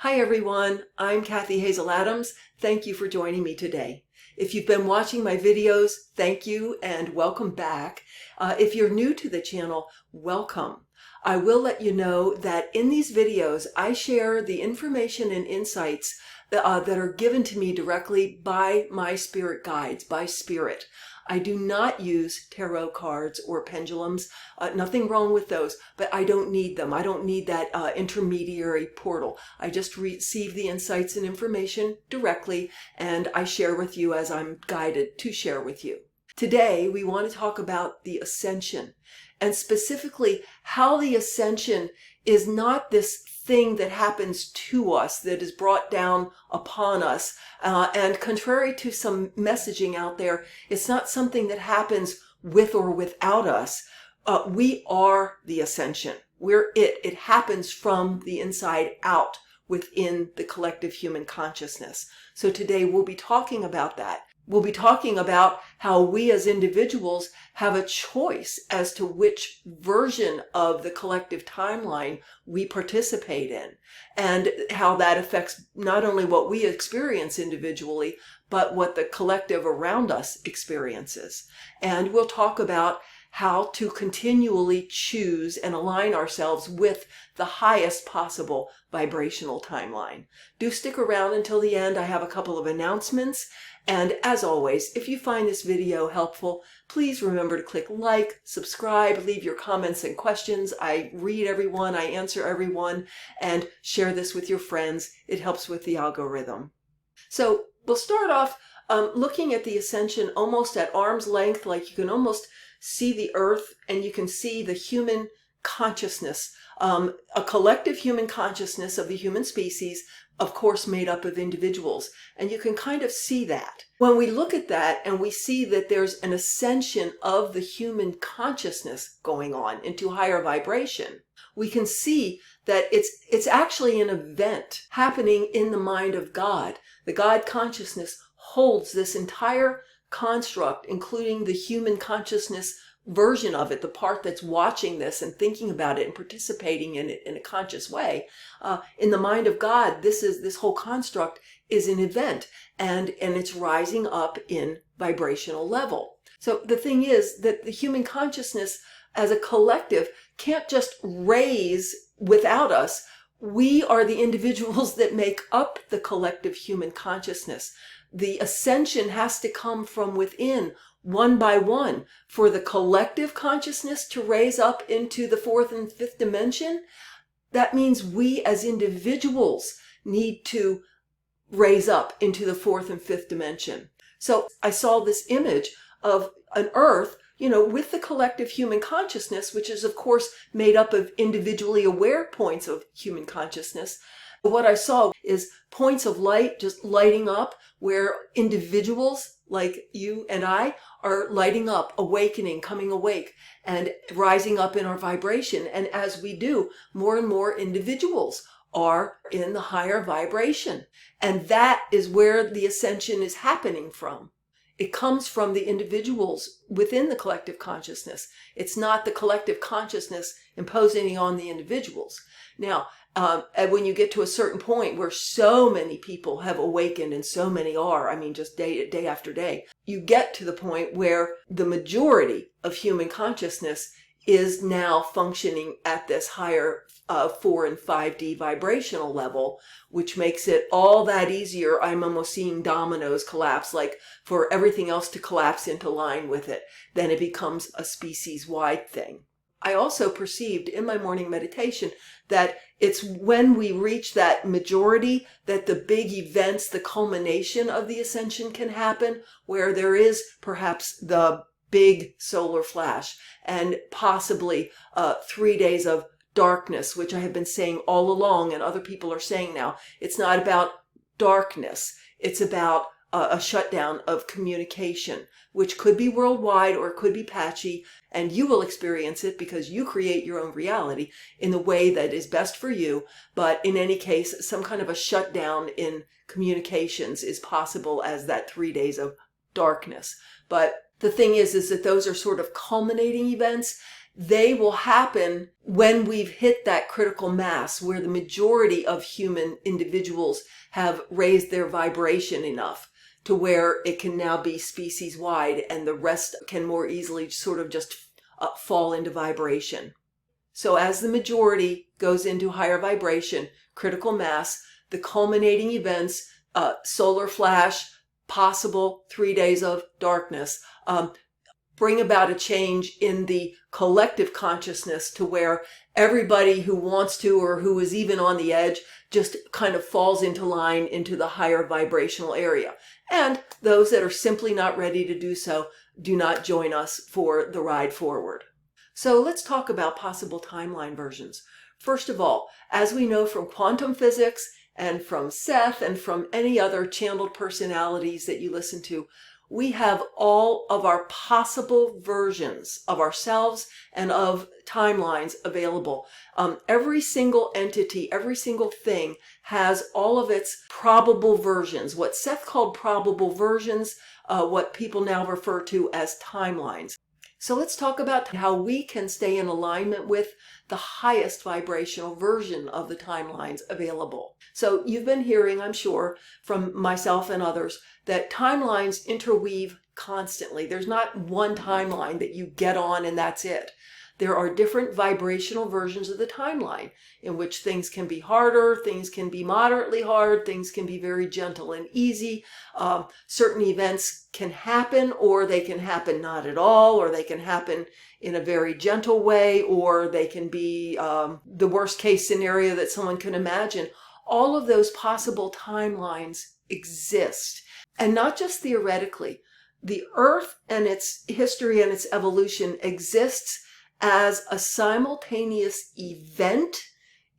Hi everyone, I'm Kathy Hazel Adams. Thank you for joining me today. If you've been watching my videos, thank you and welcome back. If you're new to the channel, welcome. I will let you know that in these videos, I share the information and insights that are given to me directly by my spirit guides, by spirit. I do not use tarot cards or pendulums. Nothing wrong with those, but I don't need them. I don't need that intermediary portal. I just receive the insights and information directly, and I share with you as I'm guided to share with you. Today, we want to talk about the Ascension, and specifically how the Ascension is not this thing that happens to us, that is brought down upon us. And contrary to some messaging out there, it's not something that happens with or without us. We are the Ascension. We're it. It happens from the inside out within the collective human consciousness. So today we'll be talking about that. We'll be talking about how we as individuals have a choice as to which version of the collective timeline we participate in, and how that affects not only what we experience individually, but what the collective around us experiences. And we'll talk about how to continually choose and align ourselves with the highest possible vibrational timeline. Do stick around until the end. I have a couple of announcements. And as always, if you find this video helpful, please remember to click like, subscribe, leave your comments and questions. I read everyone, I answer everyone, and share this with your friends. It helps with the algorithm. So we'll start off looking at the Ascension almost at arm's length, like you can almost see the earth and you can see the human consciousness, a collective human consciousness of the human species, of course made up of individuals. And you can kind of see that. When we look at that and we see that there's an ascension of the human consciousness going on into higher vibration, we can see that it's actually an event happening in the mind of God. The God consciousness holds this entire construct, including the human consciousness version of it, the part that's watching this and thinking about it and participating in it in a conscious way. In the mind of God, this whole construct is an event, and it's rising up in vibrational level. So the thing is that the human consciousness as a collective can't just raise without us. We are the individuals that make up the collective human consciousness. The ascension has to come from within, one by one. For the collective consciousness to raise up into the fourth and fifth dimension, that means we as individuals need to raise up into the fourth and fifth dimension. So I saw this image of an earth, with the collective human consciousness, which is of course made up of individually aware points of human consciousness. What I saw is points of light just lighting up where individuals like you and I are lighting up, awakening, coming awake, and rising up in our vibration. And as we do, more and more individuals are in the higher vibration. And that is where the ascension is happening from. It comes from the individuals within the collective consciousness. It's not the collective consciousness imposing on the individuals. Now, and when you get to a certain point where so many people have awakened and so many are, just day after day, you get to the point where the majority of human consciousness is now functioning at this higher 4 and 5D vibrational level, which makes it all that easier. I'm almost seeing dominoes collapse, like for everything else to collapse into line with it. Then it becomes a species-wide thing. I also perceived in my morning meditation that it's when we reach that majority that the big events, the culmination of the ascension can happen, where there is perhaps the big solar flash and possibly 3 days of darkness, which I have been saying all along and other people are saying now. It's not about darkness. It's about a shutdown of communication, which could be worldwide or it could be patchy, and you will experience it because you create your own reality in the way that is best for you. But in any case, some kind of a shutdown in communications is possible as that 3 days of darkness. But the thing is that those are sort of culminating events, they will happen when we've hit that critical mass where the majority of human individuals have raised their vibration enough to where it can now be species wide and the rest can more easily sort of just fall into vibration. So as the majority goes into higher vibration, critical mass, the culminating events, solar flash, possible 3 days of darkness, bring about a change in the collective consciousness to where everybody who wants to or who is even on the edge just kind of falls into line into the higher vibrational area. And those that are simply not ready to do so do not join us for the ride forward. So let's talk about possible timeline versions. First of all, as we know from quantum physics and from Seth and from any other channeled personalities that you listen to, we have all of our possible versions of ourselves and of timelines available. Every single entity, every single thing has all of its probable versions. What Seth called probable versions, what people now refer to as timelines. So let's talk about how we can stay in alignment with the highest vibrational version of the timelines available. So you've been hearing, I'm sure, from myself and others, that timelines interweave constantly. There's not one timeline that you get on and that's it. There are different vibrational versions of the timeline in which things can be harder, things can be moderately hard, things can be very gentle and easy. Certain events can happen, or they can happen not at all, or they can happen in a very gentle way, or they can be the worst case scenario that someone can imagine. All of those possible timelines exist, and not just theoretically. The Earth and its history and its evolution exists as a simultaneous event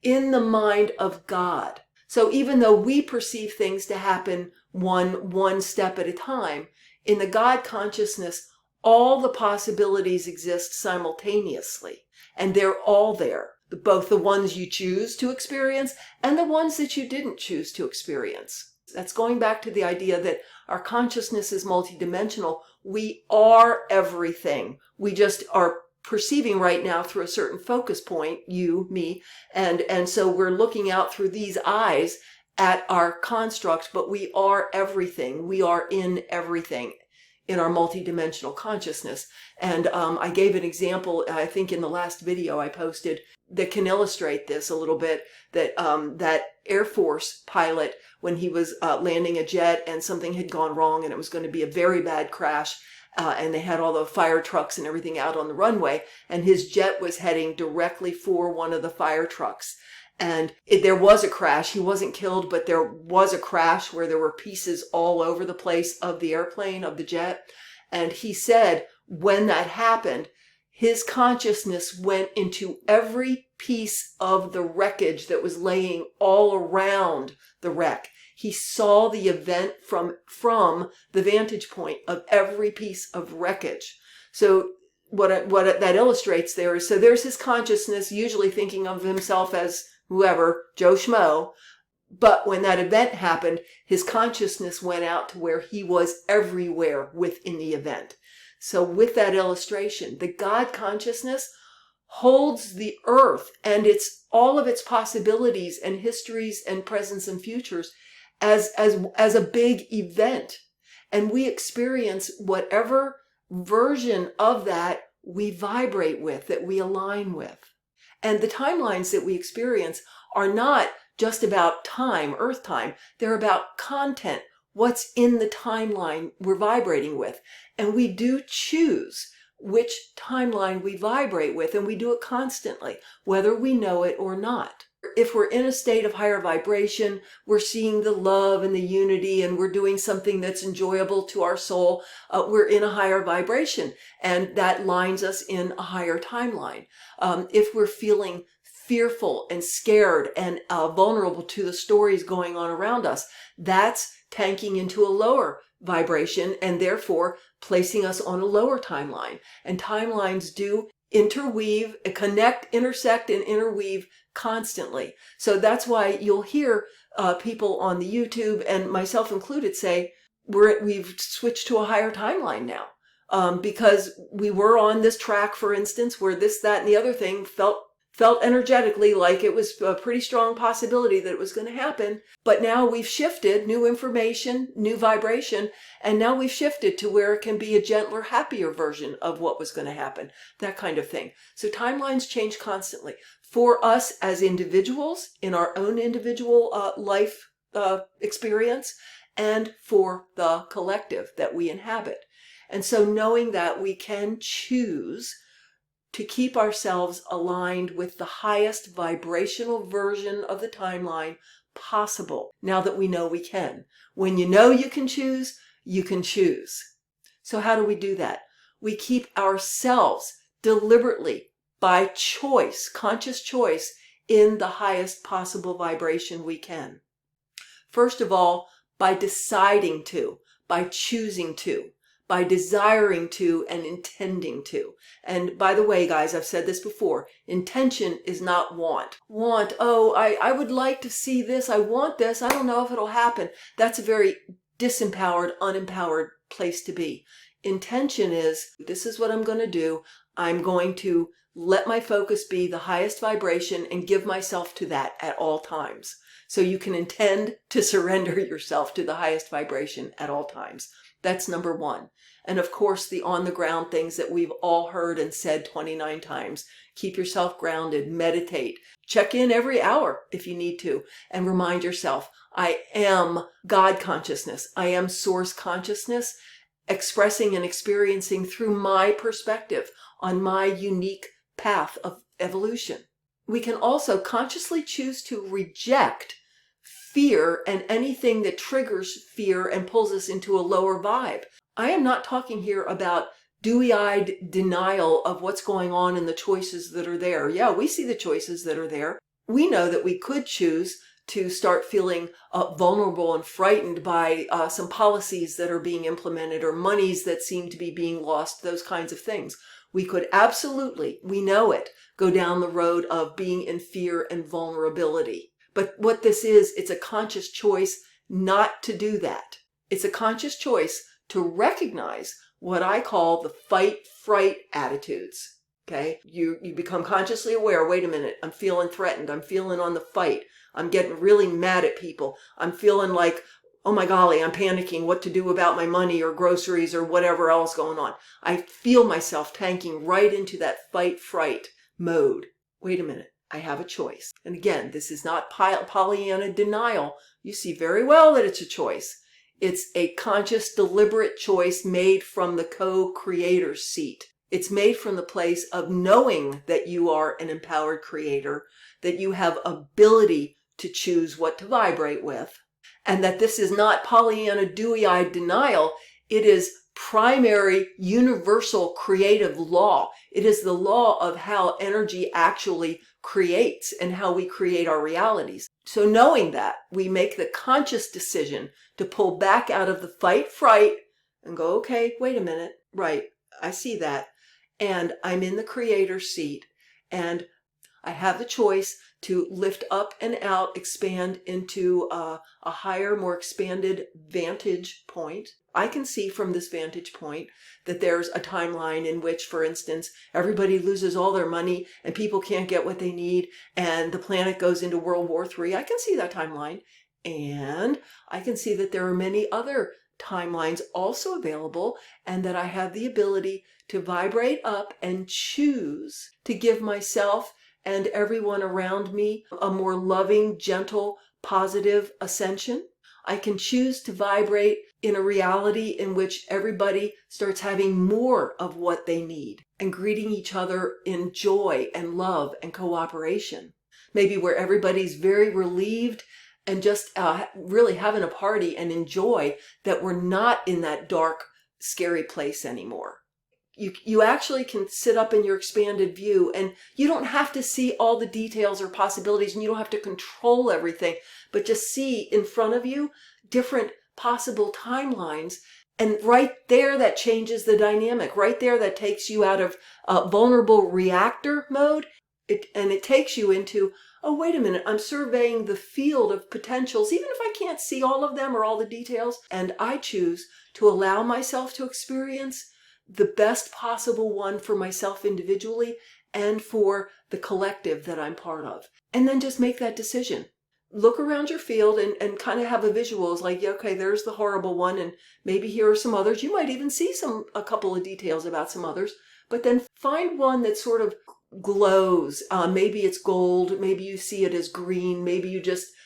in the mind of God. So even though we perceive things to happen one step at a time, in the God consciousness, all the possibilities exist simultaneously. And they're all there, both the ones you choose to experience and the ones that you didn't choose to experience. That's going back to the idea that our consciousness is multidimensional. We are everything. We just are perceiving right now through a certain focus point, you, me, and so we're looking out through these eyes at our construct, but we are everything. We are in everything in our multidimensional consciousness. And I gave an example, I think in the last video I posted, that can illustrate this a little bit, that that Air Force pilot, when he was landing a jet and something had gone wrong and it was going to be a very bad crash, and they had all the fire trucks and everything out on the runway, and his jet was heading directly for one of the fire trucks. And there was a crash. He wasn't killed, but there was a crash where there were pieces all over the place of the airplane, of the jet. And he said when that happened, his consciousness went into every piece of the wreckage that was laying all around the wreck. He saw the event from the vantage point of every piece of wreckage. So what that illustrates there is, so there's his consciousness, usually thinking of himself as whoever, Joe Schmo. But when that event happened, his consciousness went out to where he was everywhere within the event. So with that illustration, the God consciousness holds the earth and all of its possibilities and histories and presents and futures as a big event. And we experience whatever version of that we vibrate with, that we align with. And the timelines that we experience are not just about time, Earth time. They're about content, what's in the timeline we're vibrating with. And we do choose which timeline we vibrate with, and we do it constantly, whether we know it or not. If we're in a state of higher vibration, we're seeing the love and the unity, and we're doing something that's enjoyable to our soul, we're in a higher vibration, and that lines us in a higher timeline. If we're feeling fearful and scared and vulnerable to the stories going on around us, that's tanking into a lower vibration and therefore placing us on a lower timeline. And timelines do interweave, connect, intersect, and interweave constantly. So that's why you'll hear people on the YouTube, and myself included, say we've switched to a higher timeline now. because we were on this track, for instance, where this, that, and the other thing felt energetically like it was a pretty strong possibility that it was going to happen. But now we've shifted, new information, new vibration, and now we've shifted to where it can be a gentler, happier version of what was going to happen, that kind of thing. So timelines change constantly. For us as individuals, in our own individual life experience, and for the collective that we inhabit. And so knowing that we can choose to keep ourselves aligned with the highest vibrational version of the timeline possible, now that we know we can. When you know you can choose, you can choose. So how do we do that? We keep ourselves deliberately, by choice, conscious choice, in the highest possible vibration we can. First of all, by deciding to, by choosing to, by desiring to and intending to. And by the way, guys, I've said this before, intention is not want. Want, oh, I would like to see this, I want this, I don't know if it'll happen. That's a very disempowered, unempowered place to be. Intention is, this is what I'm going to do. I'm going to let my focus be the highest vibration and give myself to that at all times. So you can intend to surrender yourself to the highest vibration at all times. That's number one. And of course, the on-the-ground things that we've all heard and said 29 times. Keep yourself grounded, meditate, check in every hour if you need to, and remind yourself, I am God consciousness. I am source consciousness, expressing and experiencing through my perspective on my unique path of evolution. We can also consciously choose to reject fear and anything that triggers fear and pulls us into a lower vibe. I am not talking here about dewy-eyed denial of what's going on in the choices that are there. Yeah, we see the choices that are there. We know that we could choose to start feeling vulnerable and frightened by some policies that are being implemented or monies that seem to be being lost, those kinds of things. We could absolutely, we know it, go down the road of being in fear and vulnerability. But what this is, it's a conscious choice not to do that. It's a conscious choice to recognize what I call the fight, fright attitudes. Okay? You become consciously aware, wait a minute, I'm feeling threatened. I'm feeling on the fight. I'm getting really mad at people. I'm feeling like, oh my golly, I'm panicking what to do about my money or groceries or whatever else going on. I feel myself tanking right into that fight, fright mode. Wait a minute. I have a choice. And again, this is not Pollyanna denial. You see very well that it's a choice. It's a conscious, deliberate choice made from the co-creator's seat. It's made from the place of knowing that you are an empowered creator, that you have ability to choose what to vibrate with, and that this is not Pollyanna dewy-eyed denial. It is primary, universal creative law. It is the law of how energy actually creates and how we create our realities. So knowing that, we make the conscious decision to pull back out of the fight, fright, and go, okay, wait a minute. Right, I see that. And I'm in the creator's seat. And I have the choice to lift up and out, expand into a higher, more expanded vantage point. I can see from this vantage point that there's a timeline in which, for instance, everybody loses all their money and people can't get what they need and the planet goes into World War III. I can see that timeline. And I can see that there are many other timelines also available and that I have the ability to vibrate up and choose to give myself and everyone around me a more loving, gentle, positive ascension. I can choose to vibrate in a reality in which everybody starts having more of what they need and greeting each other in joy and love and cooperation. Maybe where everybody's very relieved and just really having a party and enjoy that we're not in that dark, scary place anymore. You actually can sit up in your expanded view and you don't have to see all the details or possibilities and you don't have to control everything, but just see in front of you different possible timelines. And right there, that changes the dynamic. Right there, that takes you out of vulnerable reactor mode. And it takes you into, oh, wait a minute, I'm surveying the field of potentials, even if I can't see all of them or all the details. And I choose to allow myself to experience the best possible one for myself individually and for the collective that I'm part of. And then just make that decision. Look around your field and kind of have a visual. It's like, yeah, okay, there's the horrible one, and maybe here are some others. You might even see a couple of details about some others, but then find one that sort of glows. Maybe it's gold, maybe you see it as green, maybe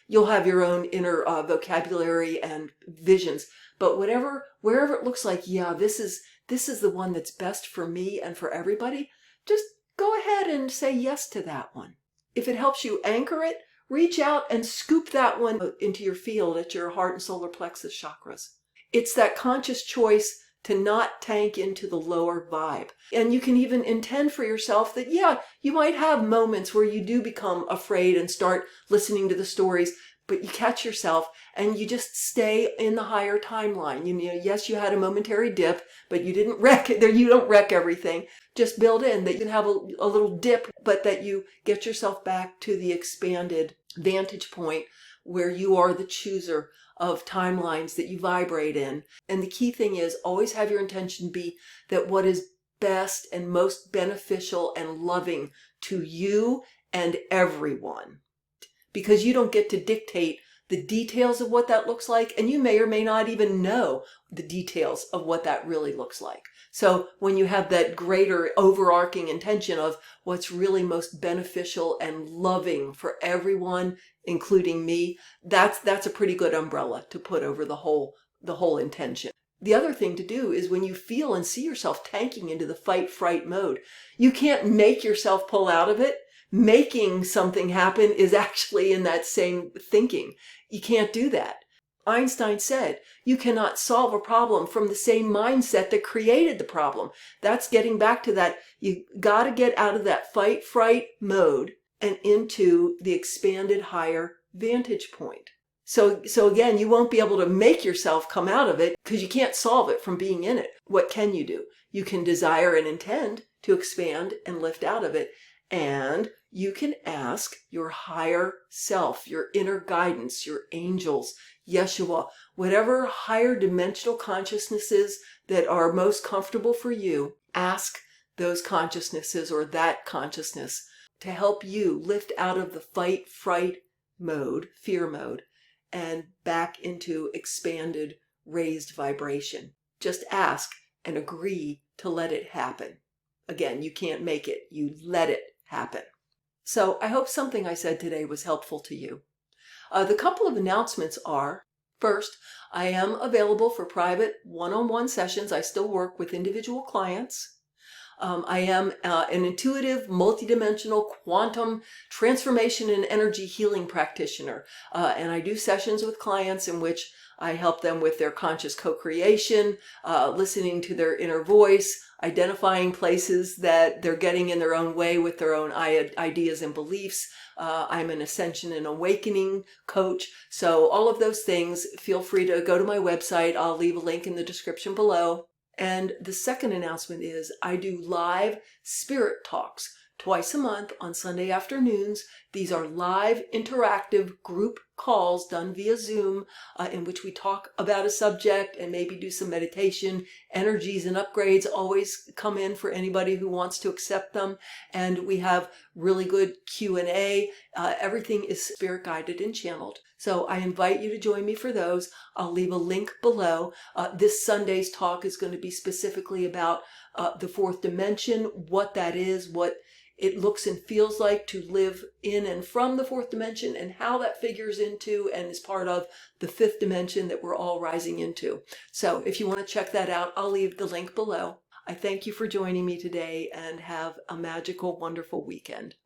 you'll have your own inner vocabulary and visions. But wherever it looks like, yeah, this is the one that's best for me and for everybody, just go ahead and say yes to that one. If it helps you anchor it, reach out and scoop that one into your field at your heart and solar plexus chakras. It's that conscious choice to not tank into the lower vibe. And you can even intend for yourself that, yeah, you might have moments where you do become afraid and start listening to the stories, but you catch yourself and you just stay in the higher timeline. You know, yes, you had a momentary dip, but you didn't wreck it. You don't wreck everything. Just build in that you can have a little dip, but that you get yourself back to the expanded vantage point where you are the chooser of timelines that you vibrate in. And the key thing is always have your intention be that what is best and most beneficial and loving to you and everyone. Because you don't get to dictate the details of what that looks like, and you may or may not even know the details of what that really looks like. So when you have that greater overarching intention of what's really most beneficial and loving for everyone, including me, that's a pretty good umbrella to put over the whole intention. The other thing to do is when you feel and see yourself tanking into the fight fright mode, you can't make yourself pull out of it. Making something happen is actually in that same thinking. You can't do that. Einstein said, you cannot solve a problem from the same mindset that created the problem. That's getting back to that. You got to get out of that fight fright mode and into the expanded higher vantage point. So again, you won't be able to make yourself come out of it because you can't solve it from being in it. What can you do? You can desire and intend to expand and lift out of it. And you can ask your higher self, your inner guidance, your angels, Yeshua, whatever higher dimensional consciousnesses that are most comfortable for you, ask those consciousnesses or that consciousness to help you lift out of the fight, fright mode, fear mode, and back into expanded, raised vibration. Just ask and agree to let it happen. Again, you can't make it. You let it happen. So I hope something I said today was helpful to you. The couple of announcements are, first, I am available for private one-on-one sessions. I still work with individual clients. I am an intuitive, multidimensional, quantum transformation and energy healing practitioner. And I do sessions with clients in which I help them with their conscious co-creation, listening to their inner voice, identifying places that they're getting in their own way with their own ideas and beliefs. I'm an Ascension and Awakening coach. So all of those things, feel free to go to my website. I'll leave a link in the description below. And the second announcement is I do live spirit talks twice a month on Sunday afternoons. These are live interactive group calls done via Zoom in which we talk about a subject and maybe do some meditation. Energies and upgrades always come in for anybody who wants to accept them. And we have really good Q&A. Everything is spirit guided and channeled. So I invite you to join me for those. I'll leave a link below. This Sunday's talk is going to be specifically about the fourth dimension, what that is, what it looks and feels like to live in and from the fourth dimension, and how that figures into and is part of the fifth dimension that we're all rising into. So if you want to check that out, I'll leave the link below. I thank you for joining me today and have a magical, wonderful weekend.